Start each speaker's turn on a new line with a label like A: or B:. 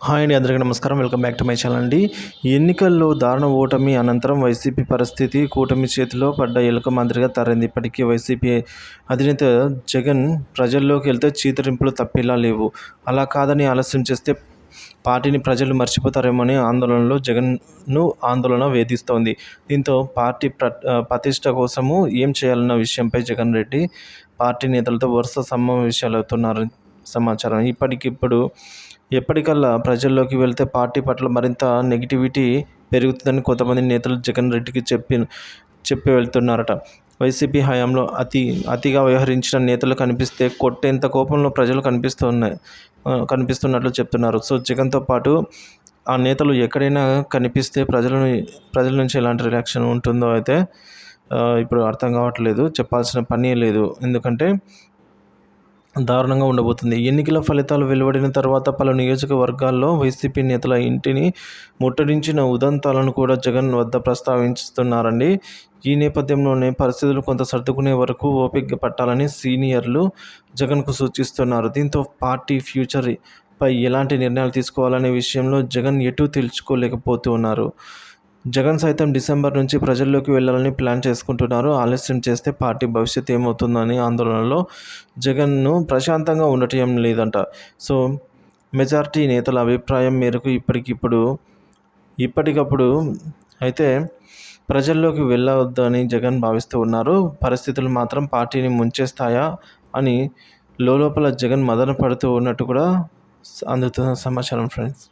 A: Hi అండి, అందరికీ నమస్కారం. Welcome back to my channel అండి. ఎన్నికల్లో దారుణ ఓటమి అనంతరం వైసీపీ పరిస్థితి కూటమి చేతిలో పడ్డ ఎలుక మాదిరిగా తరింది. ఇప్పటికీ వైసీపీ అధినేత జగన్ ప్రజల్లోకి వెళ్తే చీదరింపులు తప్పేలా లేవు. అలా కాదని ఆలస్యం చేస్తే పార్టీని ప్రజలు మర్చిపోతారేమోని జగన్ను ఆందోళన వేధిస్తోంది. దీంతో పార్టీ ప్రతిష్ట కోసము ఏం చేయాలన్న విషయంపై జగన్ రెడ్డి పార్టీ నేతలతో వరుస సమావేశాలవుతున్నారని సమాచారం. ఎప్పటికల్లా ప్రజల్లోకి వెళ్తే పార్టీ పట్ల మరింత నెగిటివిటీ పెరుగుతుందని కొంతమంది నేతలు జగన్ రెడ్డికి చెప్పి వెళ్తున్నారట. వైసీపీ హయాంలో అతిగా వ్యవహరించిన నేతలు కనిపిస్తే కొట్టేంత కోపంలో ప్రజలు కనిపిస్తున్నట్లు చెప్తున్నారు. సో జగన్తో పాటు ఆ నేతలు ఎక్కడైనా కనిపిస్తే ప్రజల నుంచి ఎలాంటి రియాక్షన్ ఉంటుందో అయితే ఇప్పుడు అర్థం కావట్లేదు. చెప్పాల్సిన పనే లేదు. ఎందుకంటే దారుణంగా ఉండబోతుంది. ఎన్నికల ఫలితాలు వెలువడిన తర్వాత పలు నియోజకవర్గాల్లో వైసీపీ నేతల ఇంటిని ముట్టడించిన ఉదంతాలను కూడా జగన్ వద్ద ప్రస్తావిస్తున్నారండి. ఈ నేపథ్యంలోనే పరిస్థితులు కొంత సర్దుకునే వరకు ఓపిక పట్టాలని సీనియర్లు జగన్కు సూచిస్తున్నారు. దీంతో పార్టీ ఫ్యూచర్ పై ఎలాంటి నిర్ణయాలు తీసుకోవాలనే విషయంలో జగన్ ఎటూ తేల్చుకోలేకపోతున్నారు. జగన్ సైతం డిసెంబర్ నుంచి ప్రజల్లోకి వెళ్లాలని ప్లాన్ చేసుకుంటున్నారు. ఆలస్యం చేస్తే పార్టీ భవిష్యత్తు ఏమవుతుందని ఆందోళనలో జగన్ను ప్రశాంతంగా ఉండటం లేదంట. సో మెజారిటీ నేతల అభిప్రాయం మేరకు ఇప్పటికప్పుడు అయితే ప్రజల్లోకి వెళ్ళవద్దని జగన్ భావిస్తూ ఉన్నారు. పరిస్థితులు మాత్రం పార్టీని ముంచేస్తాయా అని లోలోపల జగన్ మదన పడుతూ ఉన్నట్టు కూడా అందుతున్న సమాచారం ఫ్రెండ్స్.